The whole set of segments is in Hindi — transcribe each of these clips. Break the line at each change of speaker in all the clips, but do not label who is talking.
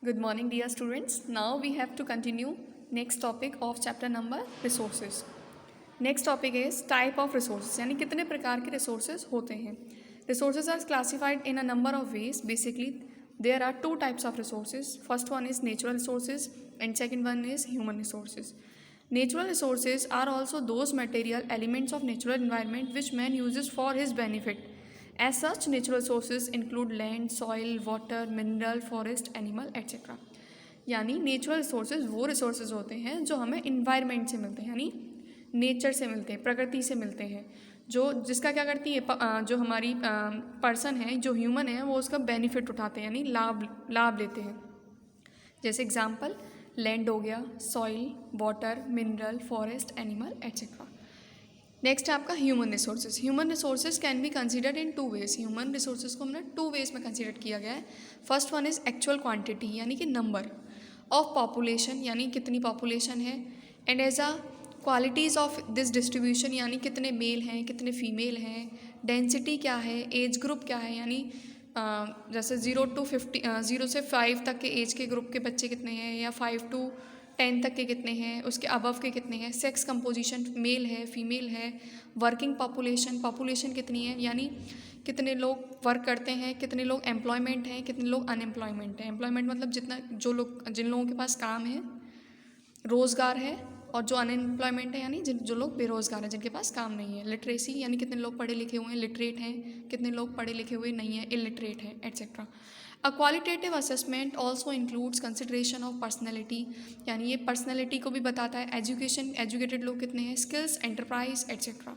Good morning, dear students. Now we have to continue next topic of chapter number resources. Next topic is type of resources, यानी कितने प्रकार के resources होते हैं. Resources are classified in a number of ways. Basically, there are two types of resources. First one is natural resources and second one is human resources. Natural resources are also those material elements of natural environment which man uses for his benefit. As such, natural resources include land, soil, water, mineral, forest, animal, etc. यानी नेचुरल रिसोर्सेज वो रिसोर्सेज होते हैं जो हमें इन्वायरमेंट से मिलते हैं, यानी नेचर से मिलते हैं, प्रकृति से मिलते हैं, जो जिसका क्या करती है जो हमारी पर्सन है, जो ह्यूमन है, वो उसका बेनिफिट उठाते हैं, यानी लाभ लेते हैं. जैसे एग्जांपल लैंड हो गया, soil, water, mineral, forest, animal, etcetera. Next है आपका human resources. Human resources can be considered in two ways. Human resources को हमने टू वेज में कंसिडर किया गया है. First one is actual quantity, यानी कि नंबर ऑफ पॉपुलेशन, यानी कितनी पॉपुलेशन है, and as a qualities of this distribution, यानी कितने मेल हैं, कितने फीमेल हैं, डेंसिटी क्या है, एज ग्रुप क्या है, यानी जैसे 0 से 5 तक के एज के ग्रुप के बच्चे कितने हैं, या 5 to 10 तक के कितने हैं, उसके अबव के कितने हैं, सेक्स कंपोजिशन मेल है, फीमेल है, वर्किंग पॉपुलेशन कितनी है, यानी कितने लोग वर्क करते हैं, कितने लोग एम्प्लॉयमेंट हैं, कितने लोग अनएम्प्लॉयमेंट हैं. एम्प्लॉयमेंट मतलब जिन लोगों के पास काम है, रोज़गार है, और जो अनएम्प्लॉयमेंट है यानी जो लोग बेरोज़गार हैं, जिनके पास काम नहीं है. लिटरेसी यानी कितने लोग पढ़े लिखे हुए हैं, लिटरेट हैं, कितने लोग पढ़े लिखे हुए नहीं हैं, इलिटरेट हैं, etcetera. A qualitative assessment also includes consideration of personality, यानी ये पर्सनैलिटी को भी बताता है. एजुकेटेड लोग कितने हैं, skills, enterprise, etcetera.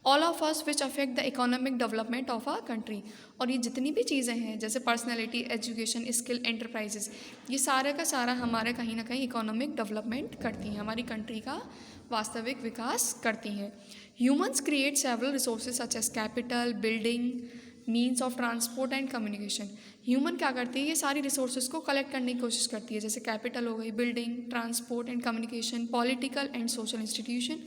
All of us which affect the economic development of a country. और ये जितनी भी चीज़ें हैं, जैसे पर्सनैलिटी, एजुकेशन, स्किल, एंटरप्राइजेस, ये सारा का सारा हमारे कहीं ना कहीं इकोनॉमिक डेवलपमेंट करती हैं, हमारी कंट्री का वास्तविक विकास करती हैं. Humans create several resources such as capital, building, means of transport and communication. Human क्या करती है, ये सारी रिसोर्सेज को कलेक्ट करने की कोशिश करती है, जैसे कैपिटल हो गई, building, transport and communication, political and social institution.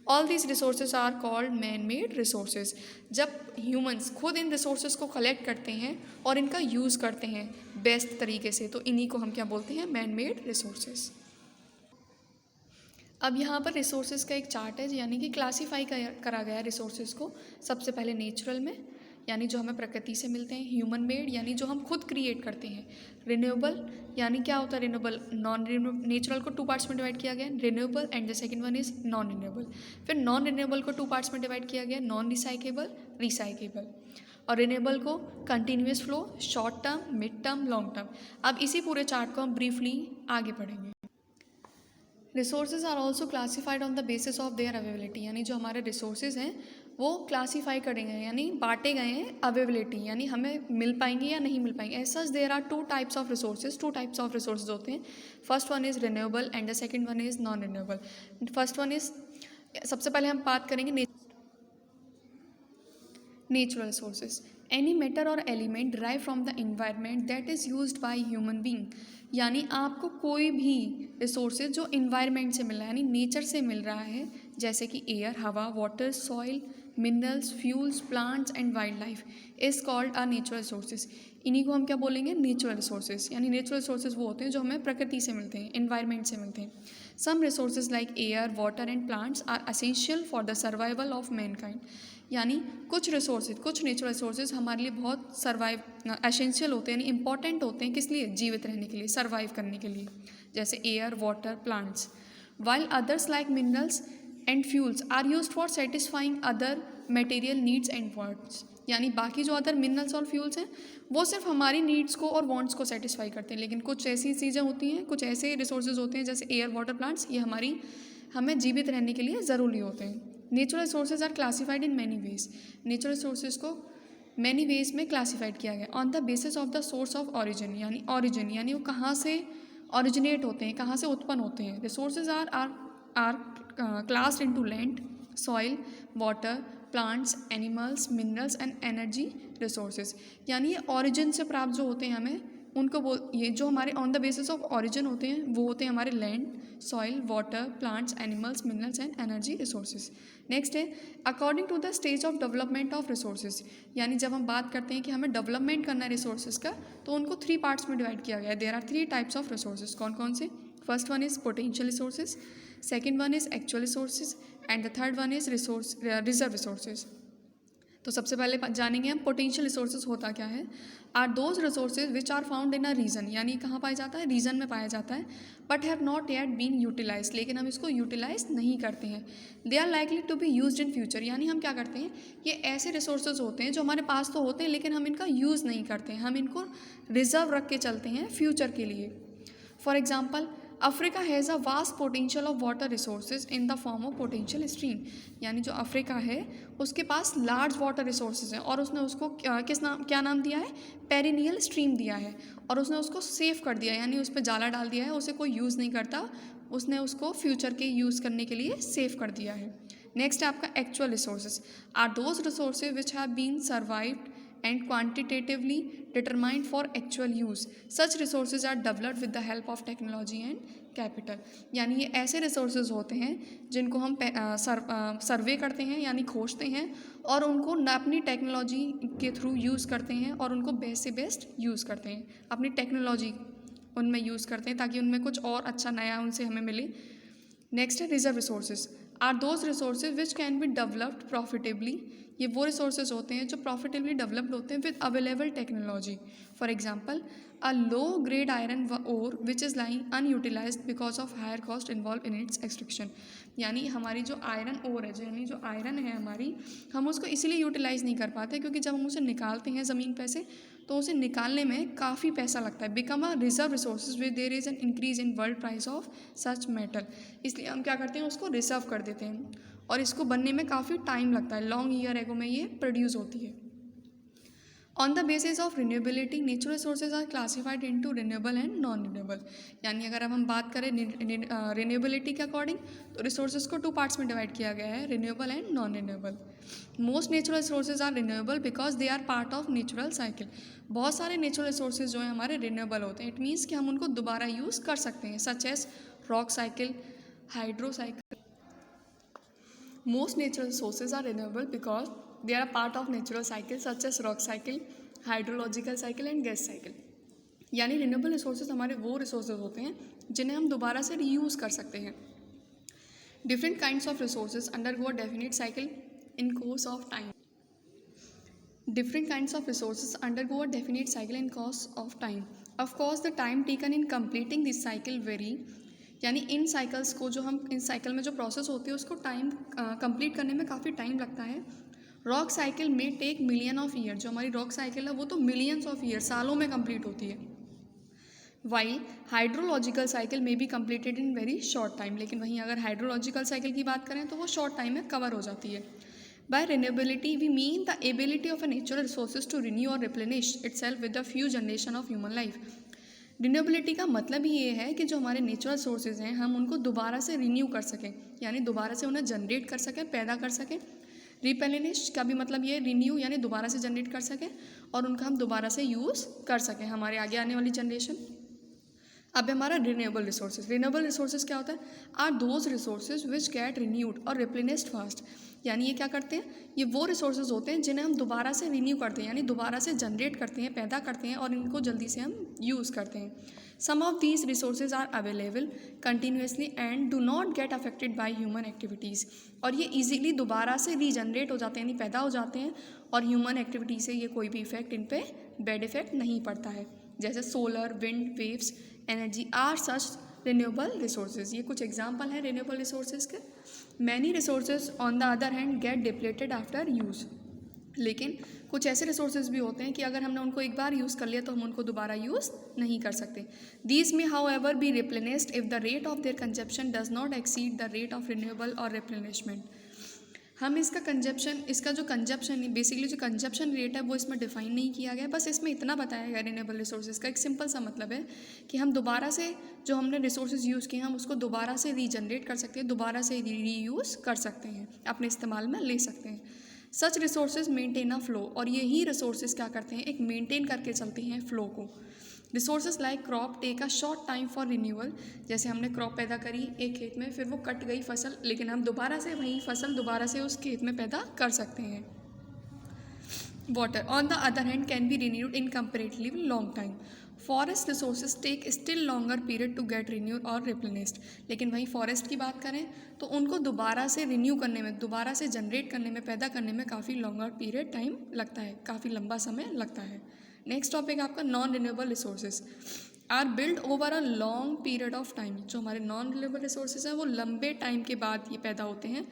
All these resources are called man made resources. जब ह्यूमंस खुद इन रिसोर्सेज को कलेक्ट करते हैं और इनका यूज़ करते हैं बेस्ट तरीके से, तो इन्हीं को हम क्या बोलते हैं, मैन मेड रिसोर्सेज. अब यहाँ पर रिसोर्सेज का एक चार्ट है, यानी कि क्लासीफाई करा गया है रिसोर्सेज को. सबसे पहले नेचुरल में, यानी जो हमें प्रकृति से मिलते हैं. ह्यूमन मेड, यानी जो हम खुद क्रिएट करते हैं. रिन्यूएबल, यानी क्या होता है रिन्यूएबल, नॉन नेचुरल को 2 पार्ट्स में डिवाइड किया गया, renewable and the second one is non renewable. फिर नॉन रिन्यूएबल को 2 पार्ट्स में डिवाइड किया गया, नॉन रिसाइकेबल. और रिन्यूएबल को continuous flow, short term, mid term, long term. अब इसी पूरे चार्ट को हम ब्रीफली आगे पढ़ेंगे. Resources are also classified on the basis of their availability, यानी जो हमारे रिसोर्सेज हैं वो क्लासीफाई करे गए हैं, यानी बांटे गए हैं अवेलेबिलिटी, यानी हमें मिल पाएंगे या नहीं मिल पाएंगे. As such there are two types of resources होते हैं. First one is renewable and the second one is non renewable. First one is, सबसे पहले हम बात करेंगे natural resources. Any matter or element derive from the environment that is used by human being, यानी आपको कोई भी रिसोर्सेज जो इन्वायरमेंट से मिल रहा है, यानी नेचर से मिल रहा है, जैसे कि एयर, हवा, water, soil, minerals, fuels, plants and wildlife, is called are natural resources. इन्हीं को हम क्या बोलेंगे, नेचुरल रिसोर्सेज. यानी नेचुरल रिसोर्सेज वो होते हैं जो हमें प्रकृति से मिलते हैं, इन्वायरमेंट से मिलते हैं. Some resources like air, water and plants are essential for the survival of mankind, यानी कुछ नेचुरल रिसोर्सेज हमारे लिए बहुत एसेंशियल होते हैं, यानी इंपॉर्टेंट होते हैं, किस लिए, जीवित रहने के लिए, सर्वाइव करने के लिए, जैसे air, water, plants. While others like minerals and fuels are used for satisfying other material needs and wants, यानी बाकी जो अदर मिनरल्स और फ्यूल्स हैं वो सिर्फ हमारी नीड्स को और वांट्स को सेटिस्फाई करते हैं. लेकिन कुछ ऐसी चीज़ें होती हैं, कुछ ऐसे रिसोर्सेज होते हैं जैसे एयर, वाटर, प्लांट्स, ये हमें जीवित रहने के लिए ज़रूरी होते हैं. Natural resources are classified in many ways. Natural resources को मैनी वेज में क्लासीफाइड किया गया on the basis of the source of origin, यानी वो कहाँ से ऑरिजिनेट होते हैं, कहाँ से उत्पन्न होते हैं. Resources are classed into land, soil, water, plants, animals, minerals and energy resources. यानी ये ऑरिजिन से प्राप्त जो होते हैं हमें ये जो हमारे on the basis of origin होते हैं वो होते हैं हमारे land, soil, water, plants, animals, minerals and energy resources. Next है according to the stage of development of resources, यानी जब हम बात करते हैं कि हमें डेवलपमेंट करना है रिसोर्सेज का, तो उनको 3 पार्ट्स में डिवाइड किया गया है। There are 3 types of resources. कौन कौन से? First one is potential resources, second one is actual resources and the third one is reserve resources. तो सबसे पहले जानेंगे हम पोटेंशियल रिसोर्सेज होता क्या है। Are those resources which are found in a region, यानी कहाँ पाया जाता है? रीजन में पाया जाता है, but have not yet been utilise, लेकिन हम इसको यूटिलाइज नहीं करते हैं। They are likely to be used in future, यानी हम क्या करते हैं, ये ऐसे रिसोर्सेज होते हैं जो हमारे पास तो होते हैं लेकिन हम इनका यूज़ नहीं करते हैं, हम इनको रिजर्व रख के चलते हैं फ्यूचर के लिए। For example, Africa has a vast potential of water resources in the form of potential stream, यानी जो अफ्रीका है उसके पास लार्ज वाटर रिसोर्सेज हैं और उसने उसको क्या नाम दिया है? पेरिनियल स्ट्रीम दिया है, और उसने उसको सेव कर दिया, यानी उस पर जाला डाल दिया है, उसे कोई यूज़ नहीं करता, उसने उसको फ्यूचर के यूज़ करने के लिए सेव कर दिया है। नेक्स्ट है आपका actual resources. Are those resources which have been survived and quantitatively determined for actual use. Such resources are developed with the help of technology and capital. यानी ये ऐसे resources होते हैं जिनको हम सर्वे करते हैं, यानी खोजते हैं, और उनको अपनी टेक्नोलॉजी के थ्रू यूज़ करते हैं और उनको बेस्ट से बेस्ट यूज़ करते हैं, अपनी टेक्नोलॉजी उनमें यूज़ करते हैं ताकि उनमें कुछ और अच्छा नया उनसे हमें मिले। नेक्स्ट है reserve resources. Are those resources which can be developed profitably, ये वो रिसोर्सेज होते हैं जो प्रॉफिटेबली डेवलप्ड होते हैं with available technology. For example, a low grade iron ore which is lying unutilised because of higher cost involve in its extraction, यानी हमारी जो आयरन ओर है, यानी जो आयरन है हमारी, हम उसको इसीलिए यूटिलाइज़ नहीं कर पाते क्योंकि जब हम उसे निकालते हैं ज़मीन पे से तो उसे निकालने में काफ़ी पैसा लगता है। Become a reserve resources with their is an increase in world price of such metal, इसलिए हम क्या करते हैं, उसको रिजर्व कर देते हैं, और इसको बनने में काफ़ी टाइम लगता है, लॉन्ग ईयर एगो में ये प्रोड्यूस होती है। On the basis of renewability, natural resources are classified into renewable and non renewable, यानी अगर हम बात करें रिन्यूएबिलिटी के अकॉर्डिंग तो रिसोर्सेज को 2 पार्ट्स में डिवाइड किया गया है, renewable and non renewable. Most natural resources are renewable because they are part of natural cycle, बहुत सारे नेचुरल रिसोर्सेज जो हैं हमारे रिन्यूएबल होते हैं, इट मीन्स कि हम उनको दोबारा यूज़ कर सकते हैं, such as rock cycle, hydro cycle. Most natural resources are renewable because they are a part of natural cycles such as rock cycle, hydrological cycle and gas cycle. यानी रिन्यूएबल रिसोर्सेज हमारे वो रिसोर्सेज होते हैं जिन्हें हम दोबारा से रीयूज़ कर सकते हैं। Different kinds of resources undergo a definite cycle in course of time. Different kinds of resources undergo a definite cycle in course of time. Of course, the time taken in completing this cycle vary. यानी इन साइकिल्स को जो हम इन साइकिल में जो प्रोसेस होती है उसको टाइम कंप्लीट करने में काफ़ी टाइम लगता है। रॉक साइकिल में टेक मिलियन ऑफ ईयर, जो हमारी रॉक साइकिल है वो तो मिलियंस ऑफ ईयर, सालों में कंप्लीट होती है। वाइल हाइड्रोलॉजिकल साइकिल में be completed in very short time, लेकिन वहीं अगर हाइड्रोलॉजिकल साइकिल की बात करें तो वो शॉर्ट टाइम में कवर हो जाती है। By renewability, we mean the ability of a natural resources to renew or replenish itself with a few generation of human life. Renewability का मतलब ही ये है कि जो हमारे नेचुरल सोर्सेज हैं हम उनको दोबारा से रिन्यू कर सकें, यानी दोबारा से उन्हें जनरेट कर सकें, पैदा कर सकें। रिप्लेनिश का भी मतलब ये रिन्यू यानी दोबारा से जनरेट कर सकें और उनका हम दोबारा से यूज़ कर सकें हमारे आगे आने वाली जनरेशन। अब हमारा रिन्यूएबल रिसोर्सेज। रिन्यूएबल रिसोर्सेज क्या होता है? Are those resources which get renewed or replenished fast, यानी ये क्या करते हैं, ये वो रिसोर्सेज होते हैं जिन्हें हम दोबारा से रिन्यू करते हैं, यानी दोबारा से जनरेट करते हैं, पैदा करते हैं और इनको जल्दी से हम यूज़ करते हैं। Some of these resources are available continuously and do not get affected by human activities, और ये ईजिली दोबारा से रीजनरेट हो जाते हैं, यानी पैदा हो जाते हैं और ह्यूमन एक्टिविटी से ये कोई भी इफेक्ट इन पे बैड इफेक्ट नहीं पड़ता है। जैसे solar, wind, waves energy are such renewable resources. ये कुछ एग्जाम्पल हैं रिन्यूएबल रिसोर्सेज के। Many resources on the other hand get depleted after use, लेकिन कुछ ऐसे रिसोर्सेज भी होते हैं कि अगर हमने उनको एक बार यूज़ कर लिया तो हम उनको दोबारा यूज़ नहीं कर सकते। दीज में how ever be replenished if the rate of their consumption does not exceed the rate of renewable और रिप्लेनिशमेंट। हम इसका जो कंजप्शन है, बेसिकली जो कंजप्शन रेट है वो इसमें डिफाइन नहीं किया गया, बस इसमें इतना बताया गया रिन्यूएबल रिसोर्सेज का एक सिंपल सा मतलब है कि हम दोबारा से जो हमने रिसोर्सेज यूज़ किए हम उसको दोबारा से रीजनरेट कर सकते हैं, दोबारा से रीयूज़ कर सकते हैं, अपने इस्तेमाल में ले सकते हैं। सच रिसोर्सेज मेंटेन अ फ्लो, और यही रिसोर्सेज क्या करते हैं, एक मेंटेन करके चलते हैं फ्लो को। Resources like crop take a short time for renewal, जैसे हमने क्रॉप पैदा करी एक खेत में, फिर वो कट गई फसल, लेकिन हम दोबारा से वही फसल दोबारा से उस खेत में पैदा कर सकते हैं. Water, on the other hand, can be renewed in comparatively long time. Forest resources take still longer period to get renewed or replenished. लेकिन वहीं फॉरेस्ट की बात करें तो उनको दोबारा से रिन्यू करने में, दोबारा से जनरेट करने में, पैदा करने में काफ़ी लॉन्गर पीरियड टाइम लगता है, काफ़ी लंबा समय लगता है. नेक्स्ट टॉपिक आपका non renewable resources are build over a long period of time. जो हमारे नॉन रिन्यूएबल रिसोर्सेज हैं वो लंबे टाइम के बाद ये पैदा होते हैं.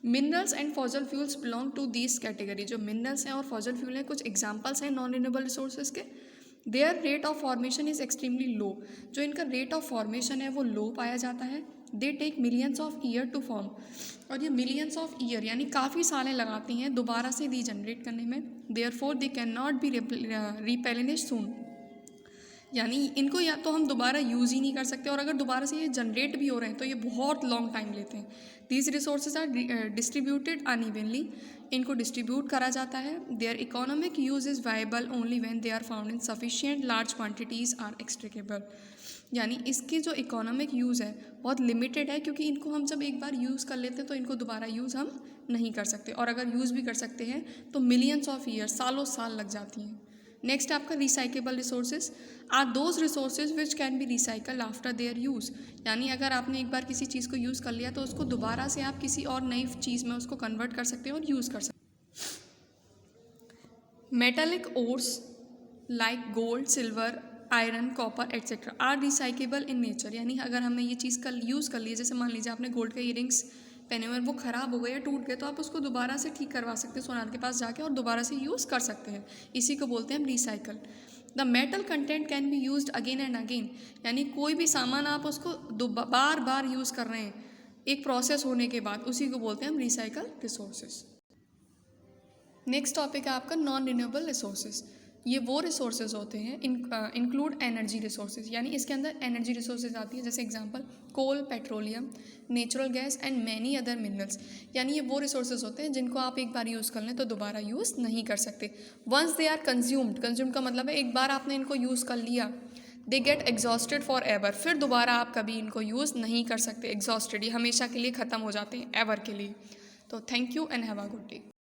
Minerals and fossil fuels belong to this category. जो मिनरल्स हैं और फॉजल फ्यूल हैं कुछ एग्जाम्पल्स हैं नॉन रिन्यूएबल रिसोर्सेज के. Their rate of formation is extremely low. जो इनका रेट ऑफ फॉर्मेशन है वो लो पाया जाता है. They take millions of year to form. और ये मिलियंस ऑफ ईयर यानी काफ़ी सालें लगाती हैं दोबारा से रीजनरेट करने में. Therefore they can not be replenish soon. यानी इनको या तो हम दोबारा यूज़ ही नहीं कर सकते, और अगर दोबारा से ये जनरेट भी हो रहे हैं तो ये बहुत लॉन्ग टाइम लेते हैं. These resources are distributed unevenly. इनको डिस्ट्रीब्यूट करा जाता है. Their economic use is viable only when they are found in sufficient large quantities are extractable. यानी इसकी जो इकोनॉमिक यूज़ है बहुत लिमिटेड है, क्योंकि इनको हम जब एक बार यूज़ कर लेते हैं तो इनको दोबारा यूज़ हम नहीं कर सकते, और अगर यूज़ भी कर सकते हैं तो मिलियंस ऑफ ईयर, सालों साल लग जाती हैं. नेक्स्ट आपका recyclable resources are those resources which can be recycle after their use. यानी अगर आपने एक बार किसी चीज़ को यूज़ कर लिया तो उसको दोबारा से आप किसी और नई चीज़ में उसको कन्वर्ट कर सकते हैं और यूज़ कर सकते हैं. Metallic ores like gold, silver, iron, copper etcetera are recyclable in nature. यानी अगर हमने ये चीज़ का यूज़ कर ली, जैसे मान लीजिए आपने गोल्ड के ईयरिंग्स पहने हुए, वो ख़राब हो गए या टूट गए, तो आप उसको दोबारा से ठीक करवा सकते हैं सोनार के पास जाके और दोबारा से यूज़ कर सकते हैं. इसी को बोलते हैं हम recycle. The metal content can be used again and again. यानी कोई भी सामान आप उसको बार बार यूज़ कर रहे हैं एक प्रोसेस होने के बाद, उसी को बोलते हैं हम रिसाइकल रिसोर्सेज. नेक्स्ट टॉपिक है आपका नॉन रिन्यूएबल रिसोर्सेज. ये वो रिसोर्सेज होते हैं इंक्लूड एनर्जी रिसोर्सेज. यानी इसके अंदर एनर्जी रिसोर्सेज आती है, जैसे example coal, petroleum, natural gas and many other minerals. यानी ये वो रिसोर्सेज होते हैं जिनको आप एक बार यूज़ कर लें तो दोबारा यूज़ नहीं कर सकते. Once they are consumed, consume का मतलब है एक बार आपने इनको यूज़ कर लिया, they get exhausted for ever. फिर दोबारा आप कभी इनको यूज़ नहीं कर सकते. एग्जॉस्टेड, ये हमेशा के लिए ख़त्म हो जाते हैं, एवर के लिए. तो thank you and have a good day.